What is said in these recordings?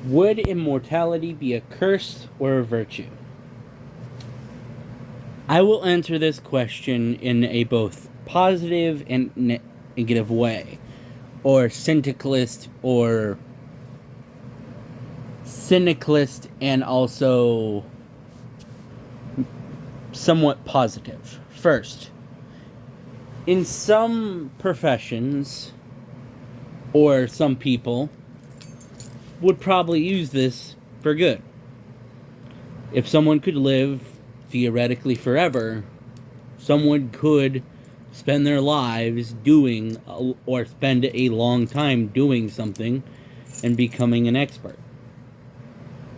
Would immortality be a curse or a virtue? I will answer this question in a both positive and negative way, or cynicalist and also somewhat positive. First, in some professions, or some people, would probably use this for good. If someone could live theoretically forever, someone could spend their lives doing or spend a long time doing something and becoming an expert.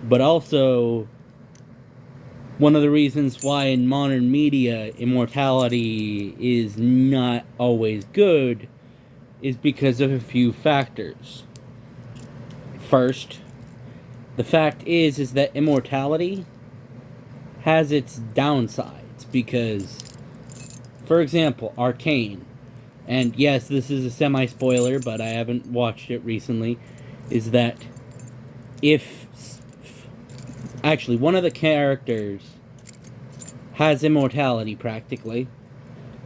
But also, one of the reasons why in modern media immortality is not always good is because of a few factors. First, the fact is that immortality has its downsides because, for example, Arcane, and yes, this is a semi-spoiler, but I haven't watched it recently, is that if actually one of the characters has immortality practically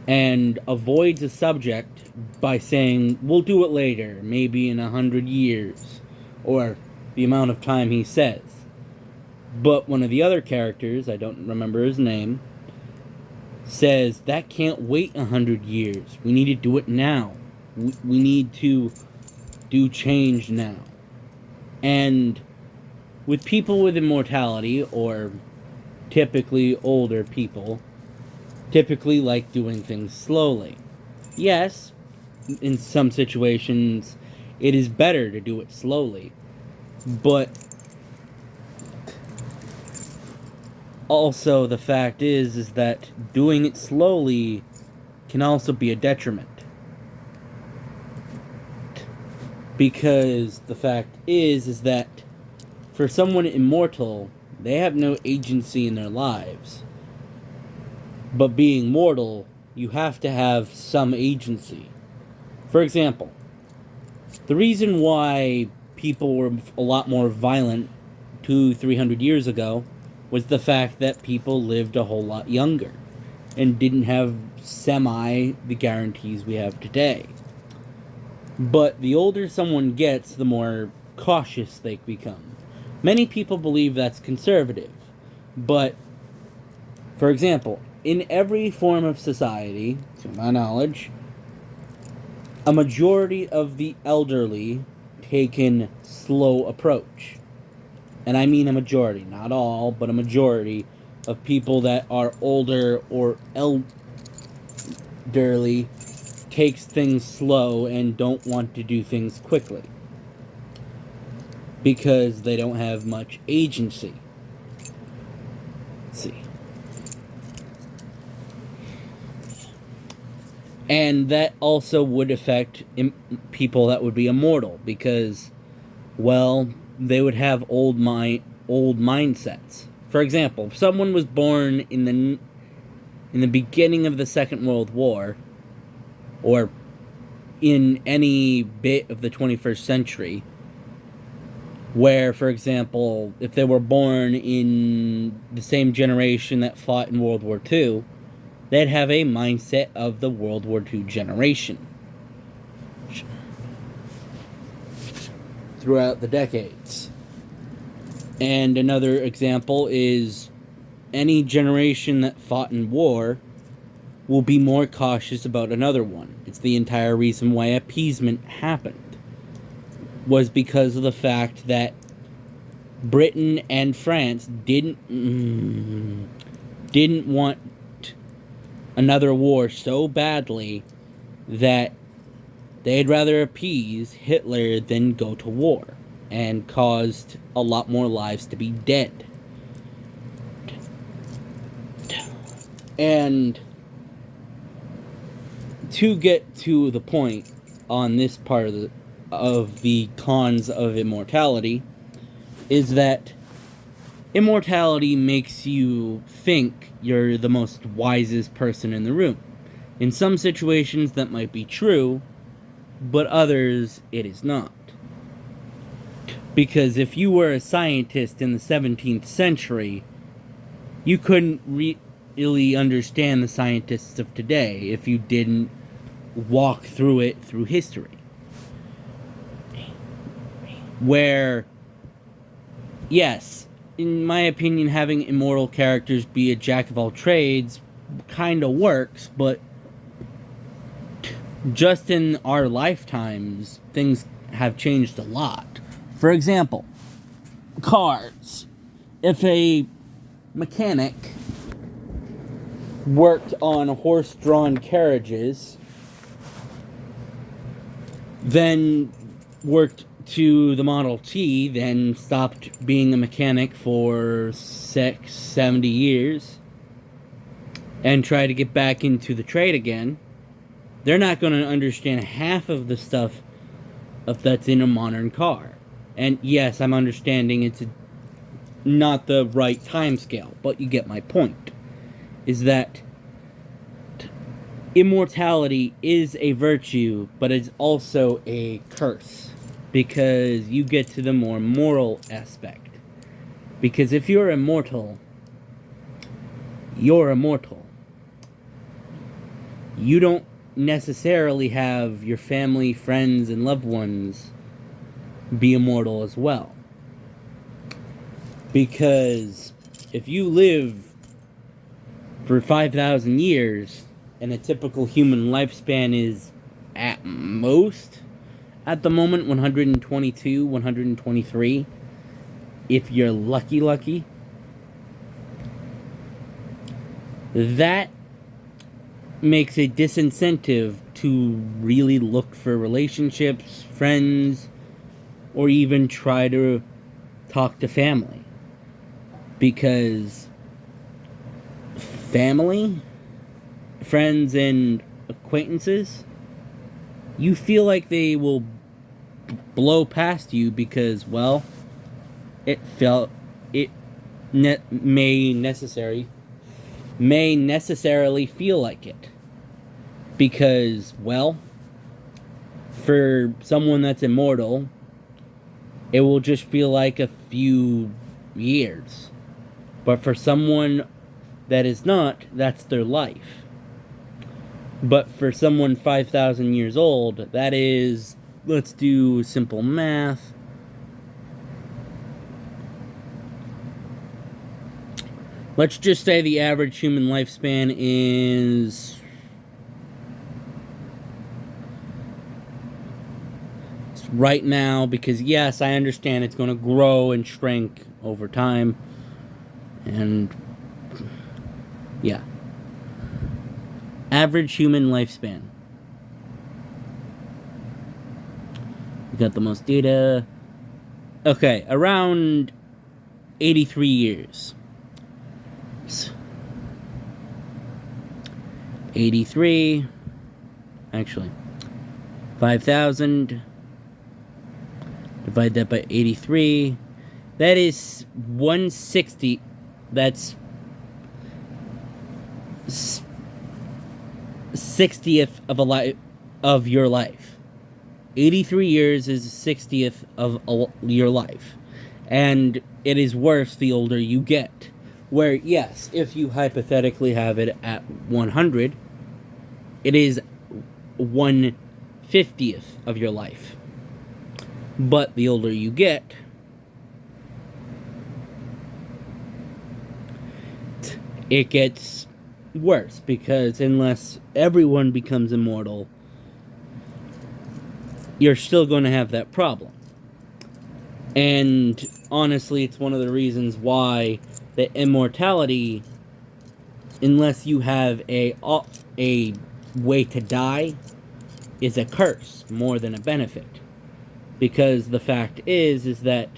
and avoids a subject by saying, we'll do it later, maybe in 100 years, or the amount of time he says. But one of the other characters, I don't remember his name, says, that can't wait 100 years. We need to do it now. We need to do change now. And with people with immortality, or typically older people, typically like doing things slowly. Yes, in some situations, it is better to do it slowly. But also the fact is that doing it slowly can also be a detriment. Because the fact is that for someone immortal, they have no agency in their lives. But being mortal, you have to have some agency. For example, the reason why people were a lot more violent 200-300 years ago was the fact that people lived a whole lot younger and didn't have the guarantees we have today. But the older someone gets, the more cautious they become. Many people believe that's conservative, but, for example, in every form of society, to my knowledge, a majority of the elderly take an slow approach. And I mean a majority, not all, but a majority of people that are older or elderly takes things slow and don't want to do things quickly. Because they don't have much agency. Let's see. And that also would affect people that would be immortal because, well, they would have old mindsets. For example, if someone was born in the beginning of the Second World War, or in any bit of the 21st century, where, for example, if they were born in the same generation that fought in World War II, they'd have a mindset of the World War II generation throughout the decades. And another example is any generation that fought in war will be more cautious about another one. It's the entire reason why appeasement happened. Was because of the fact that Britain and France didn't want another war so badly that they'd rather appease Hitler than go to war, and caused a lot more lives to be dead. And to get to the point on this part of the cons of immortality is that immortality makes you think you're the most wisest person in the room. In some situations that might be true, but others it is not. Because if you were a scientist in the 17th century, you couldn't really understand the scientists of today if you didn't walk through it through history. Where, yes, in my opinion, having immortal characters be a jack of all trades kind of works, but just in our lifetimes, things have changed a lot. For example, cars. If a mechanic worked on horse-drawn carriages, then worked to the Model T, then stopped being a mechanic for 70 years, and tried to get back into the trade again, they're not going to understand half of the stuff that's in a modern car. And yes, I'm understanding it's not the right time scale, but you get my point. Is that immortality is a virtue, but it's also a curse. Because you get to the more moral aspect. Because if you're immortal, you're immortal. You don't necessarily have your family, friends, and loved ones be immortal as well. Because if you live for 5,000 years, and a typical human lifespan is at most, at the moment, 122, 123, if you're lucky, that makes a disincentive to really look for relationships, friends, or even try to talk to family. Because family, friends, and acquaintances, you feel like they will blow past you because, well, may necessarily feel like it. Because, well, for someone that's immortal, it will just feel like a few years. But for someone that is not, that's their life. But for someone 5,000 years old, that is, let's do simple math. Let's just say the average human lifespan is right now, because yes, I understand it's going to grow and shrink over time. And yeah. Average human lifespan. We got the most data. Okay, around 83 years. 83. Actually, 5,000. Divide that by 83. That is 160. That's 60th of your life. 83 years is 60th of your life. And it is worse the older you get. Where, yes, if you hypothetically have it at 100, it is 1/50th of your life. But the older you get, it gets worse, because unless everyone becomes immortal, you're still going to have that problem. And honestly, it's one of the reasons why the immortality, unless you have a way to die, is a curse more than a benefit. Because the fact is that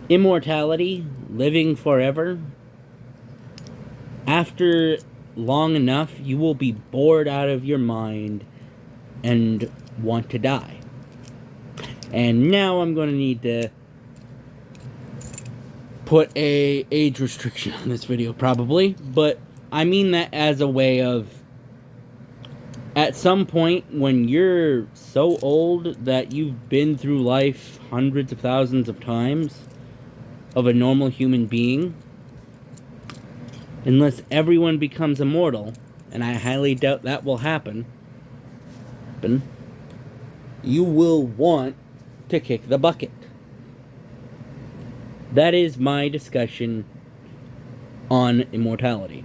immortality, living forever, after long enough, you will be bored out of your mind and want to die. And now I'm going to need to put a age restriction on this video, probably. But I mean that as a way of at some point when you're so old that you've been through life hundreds of thousands of times of a normal human being, unless everyone becomes immortal, and I highly doubt that will happen, you will want to kick the bucket. That is my discussion on immortality.